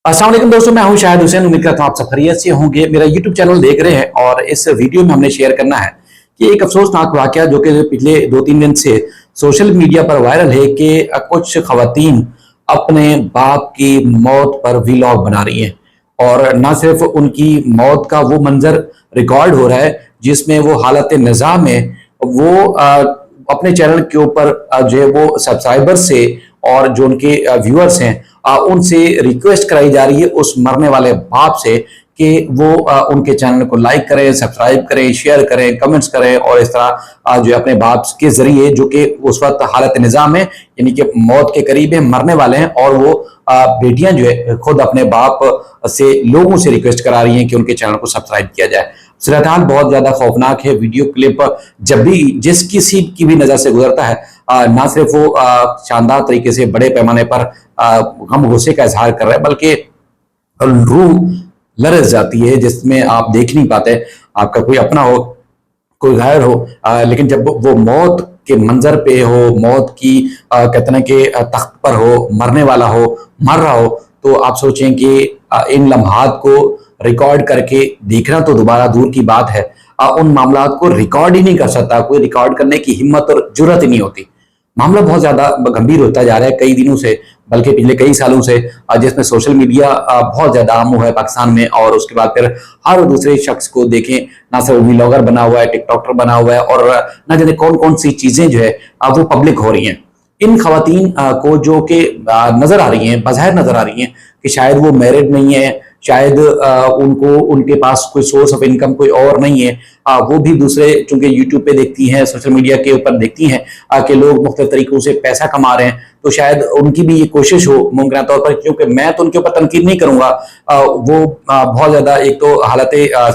अस्सलाम वालेकुम दोस्तों, मैं हूं शाहिद हुसैन। उम्मीद करता हूं आप सब खैरियत से होंगे। मेरा यूट्यूब चैनल देख रहे हैं और इस वीडियो में हमने शेयर करना है कि एक अफसोसनाक वाकया जो कि पिछले 2-3 दिन से सोशल मीडिया पर वायरल है कि कुछ खवातीन अपने बाप की मौत पर व्लॉग बना रही हैं और ना सिर्फ उनकी मौत का वो मंजर रिकॉर्ड हो रहा है जिसमें वो हालत निज़ा में वो अपने चैनल के ऊपर जो है वो सब्सक्राइबर से और जो उनके व्यूअर्स हैं उनसे रिक्वेस्ट कराई जा रही है उस मरने वाले बाप से कि वो उनके चैनल को लाइक करें, सब्सक्राइब करें, शेयर करें, कमेंट्स करें और इस तरह जो अपने बाप के जरिए जो कि उस वक्त हालत निज़ाम है यानी कि मौत के करीब है, मरने वाले हैं और वो बेटियां जो है खुद अपने बाप से लोगों से रिक्वेस्ट करा रही हैं कि उनके चैनल को सब्सक्राइब किया जाए। सूरत हाल बहुत ज्यादा खौफनाक है। वीडियो क्लिप जब भी जिस किसी की भी नजर से गुजरता है ना सिर्फ वो शानदार तरीके से बड़े पैमाने पर गम गुस्से का इजहार कर रहा है बल्कि रूह लरस जाती है जिसमें आप देख नहीं पाते आपका कोई अपना हो कोई गैर हो, लेकिन जब वो मौत के मंजर पे हो, मौत की कहते हैं कि तख्त पर हो, मरने वाला हो, मर रहा हो, तो आप सोचें कि इन लम्हात को रिकॉर्ड करके देखना तो दोबारा दूर की बात है, उन मामलात को रिकॉर्ड ही नहीं कर सकता कोई, रिकॉर्ड करने की हिम्मत और जुर्रत ही नहीं होती। मामला बहुत ज्यादा गंभीर होता जा रहा है कई दिनों से, बल्कि पिछले कई सालों से, जिसमें सोशल मीडिया बहुत ज्यादा आम हुआ है पाकिस्तान में। और उसके बाद फिर हर दूसरे शख्स को देखें, ना सिर्फ व्लॉगर बना हुआ है, टिकटॉकर बना हुआ है और ना जाने कौन कौन सी चीजें जो है वो पब्लिक हो रही हैं। इन खवातीन को जो कि नजर आ रही हैं, बज़ाहिर नजर आ रही हैं कि शायद वो मैरिड नहीं है, शायद उनको उनके पास कोई सोर्स ऑफ इनकम कोई और नहीं है, वो भी दूसरे चूंकि यूट्यूब पे देखती हैं, सोशल मीडिया के ऊपर देखती हैं कि लोग मुख्तलिफ तरीकों से पैसा कमा रहे हैं, तो शायद उनकी भी ये कोशिश हो मुमकिन तौर पर, क्योंकि मैं तो उनके ऊपर तनकीद नहीं करूंगा, वो बहुत ज्यादा एक तो हालत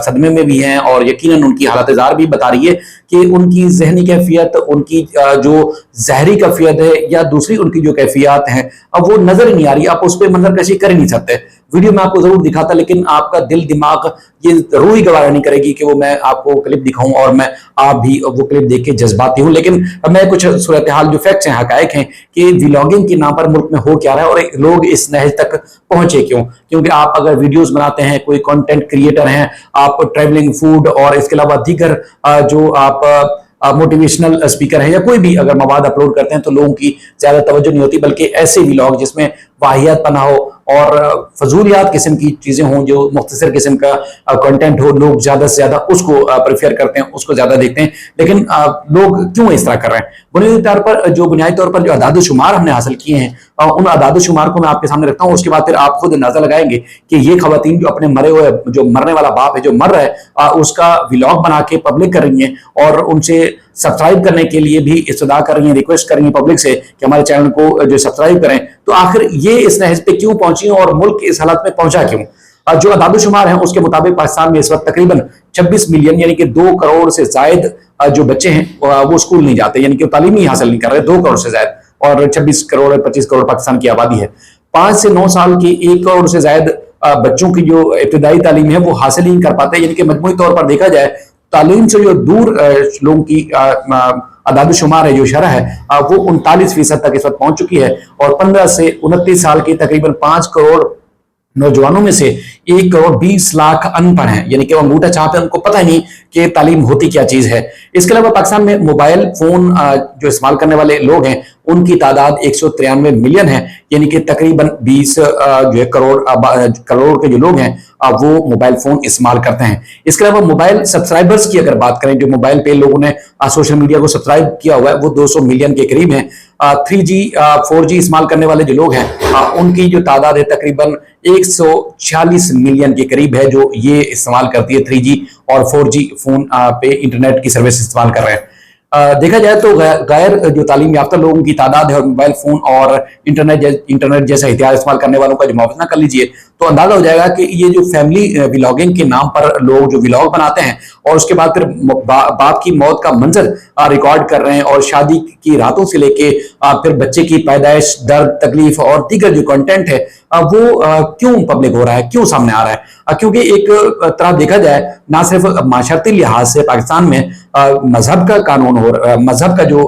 सदमे में भी हैं और यकीनन उनकी हालत ज़ार भी बता रही है कि उनकी जहनी कैफियत, उनकी जो जहरी कैफियत है या दूसरी उनकी जो कैफियत हैं अब वो नजर ही नहीं आ रही। आप उस पर मंजर कशी कर ही नहीं सकते। वीडियो में आपको जरूर दिखाता, लेकिन आपका दिल दिमाग ये जरूर ही गवारा नहीं करेगी कि वो मैं आपको क्लिप दिखाऊं और मैं आप भी वो क्लिप देख के जज्बाती हूं। लेकिन मैं कुछ सूरत हाल जो फैक्ट्स हैं, हकायक हैं कि व्लॉगिंग के नाम पर मुल्क में हो क्या रहा है और लोग इस नहज तक पहुंचे क्यों। क्योंकि आप अगर वीडियोस बनाते हैं, कोई कंटेंट क्रिएटर हैं, आप ट्रैवलिंग, फूड और इसके अलावा दीगर जो आप मोटिवेशनल स्पीकर है या कोई भी अगर मवाद अपलोड करते हैं तो लोगों की ज्यादा तवज्जो नहीं होती, बल्कि ऐसे व्लॉग जिसमें वाहियात पना हो और फजूलियात किस्म की चीजें हों, जो मुख्तसर किस्म का कंटेंट हो, लोग ज्यादा से ज्यादा उसको प्रेफर करते हैं, उसको ज्यादा देखते हैं। लेकिन लोग क्यों इस तरह कर रहे हैं? बुनियादी तौर पर जो अदाद शुमार हमने हासिल किए हैं उन अदाद शुमार को मैं आपके सामने रखता हूँ। उसके बाद फिर आप खुद अंदाजा लगाएंगे कि ये खवातीन जो अपने मरे हुए, जो मरने वाला बाप है जो मर रहा है, उसका व्लॉग बना के पब्लिक कर रही है और उनसे सब्सक्राइब करने के लिए भी इस्तदा कर रही है, रिक्वेस्ट कर रही है पब्लिक से कि हमारे चैनल को जो सब्सक्राइब करें। तो आखिर ये इस नहज पे क्यों पहुंची और मुल्क इस हालत में पहुंचा क्यों? जो अदाद-ओ-शुमार है उसके मुताबिक पाकिस्तान में इस वक्त तकरीबन 26 मिलियन यानी कि 2 करोड़ से जायद जो बच्चे हैं वो स्कूल नहीं जाते, यानी कि तालीम ही हासिल नहीं कर रहे। 2 करोड़ से जायद, और 26 करोड़ 25 करोड़ पाकिस्तान की आबादी है। 5 से 9 साल के 1 करोड़ से जायद बच्चों की जो इब्तिदाई तालीम है वो हासिल ही नहीं कर पाते, यानी कि मजमूई तौर पर देखा जाए तालीम से जो दूर लोगों की अदाद शुमार है, जो शरह है वो 39% तक इस वक्त पहुंच चुकी है। और 15 से 29 साल के तकरीबन 5 करोड़ नौजवानों में से 1 करोड़ 20 लाख अनपढ़ हैं, यानी कि वो अंगूठा छाप है, उनको पता ही नहीं कि तालीम होती क्या चीज है। इसके अलावा पाकिस्तान में मोबाइल फोन जो इस्तेमाल करने वाले लोग हैं उनकी तादाद 193 मिलियन है, यानी कि तकरीबन 20 जो है करोड़ के जो लोग हैं वो मोबाइल फोन इस्तेमाल करते हैं। इसके अलावा मोबाइल सब्सक्राइबर्स की अगर बात करें, जो मोबाइल पे लोगों ने सोशल मीडिया को सब्सक्राइब किया हुआ है वो 200 मिलियन के करीब है। 3G 4G इस्तेमाल करने वाले जो लोग हैं उनकी जो तादाद है तकरीबन 146 मिलियन के करीब है, जो ये इस्तेमाल करती है 3G और 4G फोन पे इंटरनेट की सर्विस इस्तेमाल कर रहे हैं। देखा जाए तो गैर जो तालीम याफ्ता लोगों की तादाद है और मोबाइल फोन और इंटरनेट जैसा हथियार इस्तेमाल करने वालों का जो मुआवजा कर लीजिए तो अंदाजा हो जाएगा कि ये जो फैमिली व्लॉगिंग के नाम पर लोग जो व्लॉग बनाते हैं और उसके बाद फिर बाप की मौत का मंजर रिकॉर्ड कर रहे हैं और शादी की रातों से लेके फिर बच्चे की पैदाइश, दर्द, तकलीफ और दीगर जो कंटेंट है वो क्यों पब्लिक हो रहा है, क्यों सामने आ रहा है? क्योंकि एक तरह देखा जाए ना सिर्फ माशरती लिहाज से पाकिस्तान में मजहब का कानून मजहब का जो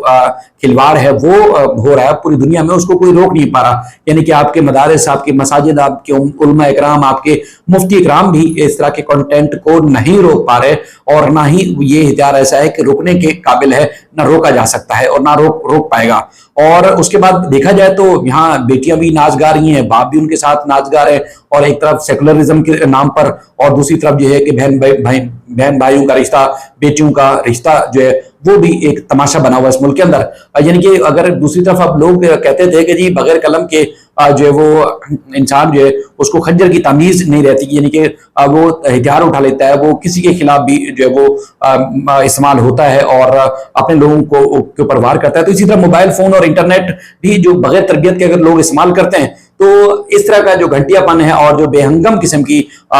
खिलवाड़ है वो हो रहा है पूरी दुनिया में, उसको कोई रोक नहीं पा रहा। यानी कि आपके मदारिस, आपकी मसाजिद, आपके उलमा इकराम, आपके मुफ्ती इकराम भी इस तरह के कंटेंट को नहीं रोक पा रहे, और ना ही ये इख्तियार ऐसा है कि रुकने के काबिल है, ना रोका जा सकता है और ना रोक पाएगा। और उसके बाद देखा जाए तो यहाँ बेटियां भी नाच गा रही हैं, बाप भी उनके साथ नाच गा रहे हैं, और एक तरफ सेकुलरिज्म के नाम पर, और दूसरी तरफ जो है कि बहन भाइयों का रिश्ता, बेटियों का रिश्ता जो है वो भी एक तमाशा बना हुआ इस मुल्क के अंदर। यानी कि अगर दूसरी तरफ अब लोग कहते थे कि जी बगैर कलम के जो है वो इंसान जो है उसको खंजर की तमीज नहीं रहती, यानी कि वो हथियार उठा लेता है, वो किसी के खिलाफ भी जो है वो इस्तेमाल होता है और अपने लोगों को के ऊपर वार करता है। तो इसी तरह मोबाइल फोन और इंटरनेट भी जो बगैर तरबियत के अगर लोग इस्तेमाल करते हैं तो इस तरह का जो घंटियापन है और जो बेहंगम किस्म की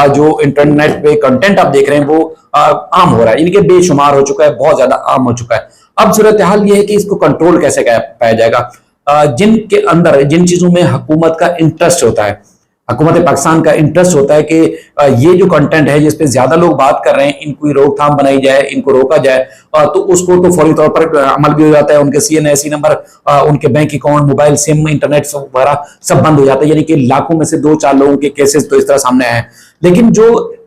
जो इंटरनेट पे कंटेंट आप देख रहे हैं वो आम हो रहा है, यानी कि बेशुमार हो चुका है, बहुत ज्यादा आम हो चुका है। अब सूरत हाल ये है कि इसको कंट्रोल कैसे पाया जाएगा। जिनके अंदर जिन चीजों में हुकूमत का इंटरेस्ट होता है, हुकूमत पाकिस्तान का इंटरेस्ट होता है कि ये जो कंटेंट है जिस पे ज्यादा लोग बात कर रहे हैं इनको रोकथाम बनाई जाए, इनको रोका जाए, तो उसको तो फौरी तौर पर अमल भी हो जाता है। उनके CNSE नंबर, उनके bank account, mobile SIM, internet वगैरह सब बंद हो जाता है। यानी कि लाखों में से 2-4 लोगों के केसेस तो इस तरह सामने आए हैं। लेकिन जो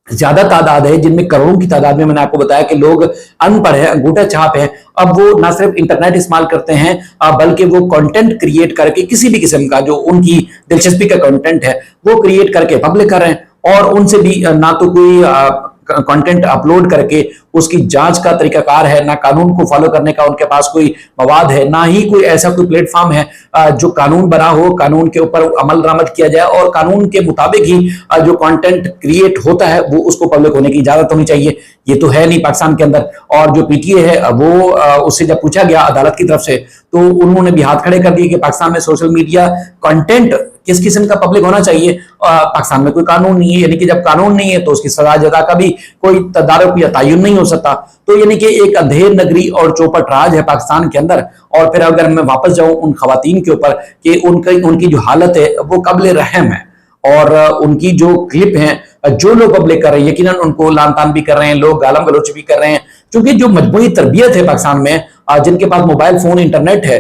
ज्यादा तादाद है, जिनमें करोड़ों की तादाद में मैंने आपको बताया कि लोग अनपढ़ है, अंगूठा छाप है, अब वो ना सिर्फ इंटरनेट इस्तेमाल करते हैं बल्कि वो कंटेंट क्रिएट करके किसी भी किस्म का जो उनकी दिलचस्पी का कंटेंट है वो क्रिएट करके पब्लिक कर रहे हैं, और उनसे भी ना तो कोई कंटेंट अपलोड करके उसकी जांच का तरीकाकार है, ना कानून को फॉलो करने का उनके पास कोई मवाद है, ना ही कोई ऐसा कोई प्लेटफॉर्म है जो कानून बना हो, कानून के ऊपर अमल दरामद किया जाए और कानून के मुताबिक ही जो कंटेंट क्रिएट होता है वो उसको पब्लिक होने की इजाजत होनी चाहिए। ये तो है नहीं पाकिस्तान के अंदर। और जो PTA है वो उससे जब पूछा गया अदालत की तरफ से तो उन्होंने भी हाथ खड़े कर दिए कि पाकिस्तान में सोशल मीडिया कंटेंट किस किस्म का पब्लिक होना चाहिए, पाकिस्तान में कोई कानून नहीं है, यानी कि जब कानून नहीं है तो उसकी सजा जदा का भी कोई तदारुक या तयन नहीं हो सकता। तो यानी कि एक अंधेर नगरी और चौपट राज है पाकिस्तान के अंदर। और फिर अगर मैं वापस जाऊं उन खवातीन के ऊपर कि उनकी जो हालत है वो काबिल रहम है, और उनकी जो क्लिप है जो लोग पब्लिक कर रहे हैं यकीनन उनको लान तान भी कर रहे हैं, लोग गालम गलोच भी कर रहे हैं, क्योंकि जो मजबूरी तरबियत है पाकिस्तान में, जिनके पास मोबाइल फोन इंटरनेट है,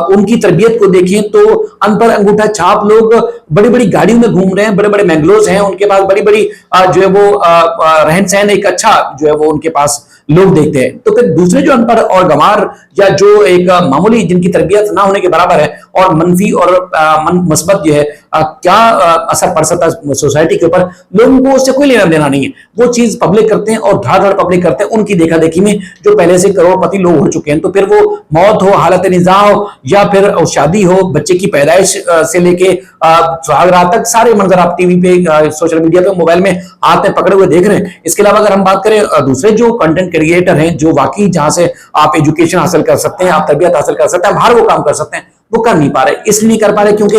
उनकी तरबियत को देखें तो अनपढ़ अंगूठा छाप लोग बड़ी बड़ी गाड़ियों में घूम रहे हैं, बड़े बड़े मैंगलोज हैं उनके पास, बड़ी बड़ी जो है वो रहन सहन एक अच्छा जो है वो उनके पास लोग देखते हैं। तो फिर दूसरे जो अनपढ़ और गंवार या जो एक मामूली जिनकी तरबियत ना होने के बराबर है और मनफी और मुस्बत जो है क्या असर पड़ सकता है सोसाइटी के ऊपर, लोगों को उससे कोई लेना देना नहीं है। वो चीज पब्लिक करते हैं और धाड़ धाड़ पब्लिक करते हैं उनकी देखा देखी में जो पहले से करोड़पति लोग हो चुके हैं। तो फिर वो मौत हो, हालत निज़ा हो, या फिर शादी हो, बच्चे की पैदाइश से लेके सुहागरात तक सारे मंजर आप टीवी पे, सोशल मीडिया पे, मोबाइल में हाथ में पकड़े हुए देख रहे हैं। इसके अलावा अगर हम बात करें दूसरे जो कंटेंट क्रिएटर हैं जो वाकई जहां से आप एजुकेशन हासिल कर सकते हैं, आप तरबियत हासिल कर सकते हैं, बाहर वो काम कर सकते हैं, वो कर नहीं पा रहे। इसलिए नहीं कर पा रहे क्योंकि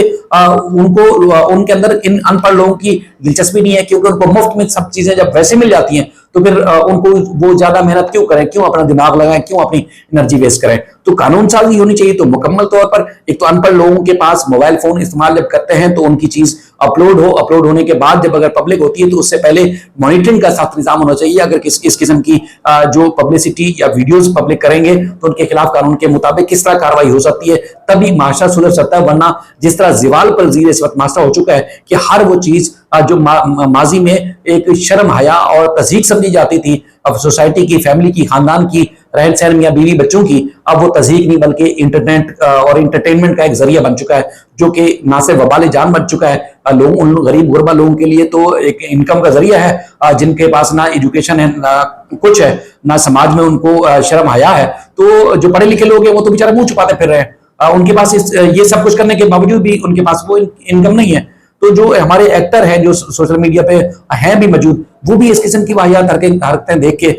उनको उनके अंदर इन अनपढ़ लोगों की दिलचस्पी नहीं है, क्योंकि उनको मुफ्त में सब चीजें जब वैसे मिल जाती हैं तो फिर उनको वो ज्यादा मेहनत क्यों करें, क्यों अपना दिमाग लगाएं, क्यों अपनी एनर्जी वेस्ट करें। तो कानून साजी होनी चाहिए तो मुकम्मल तौर पर एक तो अनपढ़ लोगों के पास मोबाइल फोन इस्तेमाल जब करते हैं तो उनकी चीज अपलोड होने के बाद जब अगर पब्लिक होती है तो उससे पहले मॉनिटरिंग का सख्त निजाम होना चाहिए। अगर इस किस्म की जो पब्लिसिटी या वीडियोस पब्लिक करेंगे तो उनके खिलाफ कानून के मुताबिक किस तरह कार्रवाई हो सकती है, तभी माशरा सुधर सकता है। वरना जिस तरह जिवाल पर जीर इस वक्त माशरा हो चुका है कि हर वो चीज जो माजी में एक शर्म हया और तज़हीक समझी जाती थी, अब सोसाइटी की, फैमिली की, खानदान की, रहन सहन मियां बीवी बच्चों की, अब वो तज़हीक नहीं बल्कि इंटरनेट और इंटरटेनमेंट का एक जरिया बन चुका है, जो कि ना सिर्फ वबाल जान बन चुका है उन गरीब गुरबा लोगों के लिए, तो एक इनकम का जरिया है जिनके पास ना एजुकेशन है, ना कुछ है, ना समाज में उनको शर्म हया है। तो जो पढ़े लिखे लोग हैं वो तो बेचारे मुंह छुपाते फिर रहे हैं, उनके पास ये सब कुछ करने के बावजूद भी उनके पास वो इनकम नहीं है। तो जो हमारे एक्टर हैं जो सोशल मीडिया पे हैं भी मौजूद, वो भी इस किस्म की वाहियात हरकतें देख के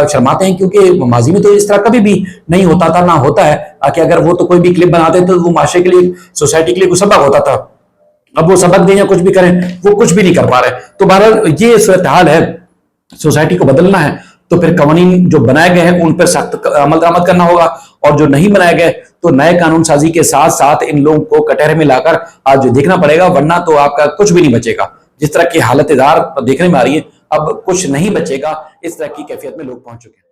शर्माते हैं, क्योंकि माजी में तो इस तरह कभी भी नहीं होता था, ना होता है कि अगर वो तो कोई भी क्लिप बनाते तो वो माशरे के लिए, सोसाइटी के लिए कुछ सबक होता था। अब वो सबक दें या कुछ भी करें, वो कुछ भी नहीं कर पा रहे। तो बहरहाल ये सूरत हाल है, सोसाइटी को बदलना है तो फिर कवानीन जो बनाए गए हैं उन पर सख्त अमल दरामद करना होगा, और जो नहीं बनाए गए तो नए कानून साजी के साथ साथ इन लोगों को कटहरे में लाकर आज देखना पड़ेगा, वरना तो आपका कुछ भी नहीं बचेगा। जिस तरह की हालत देखने में आ रही है, अब कुछ नहीं बचेगा, इस तरह की कैफियत में लोग पहुंच चुके हैं।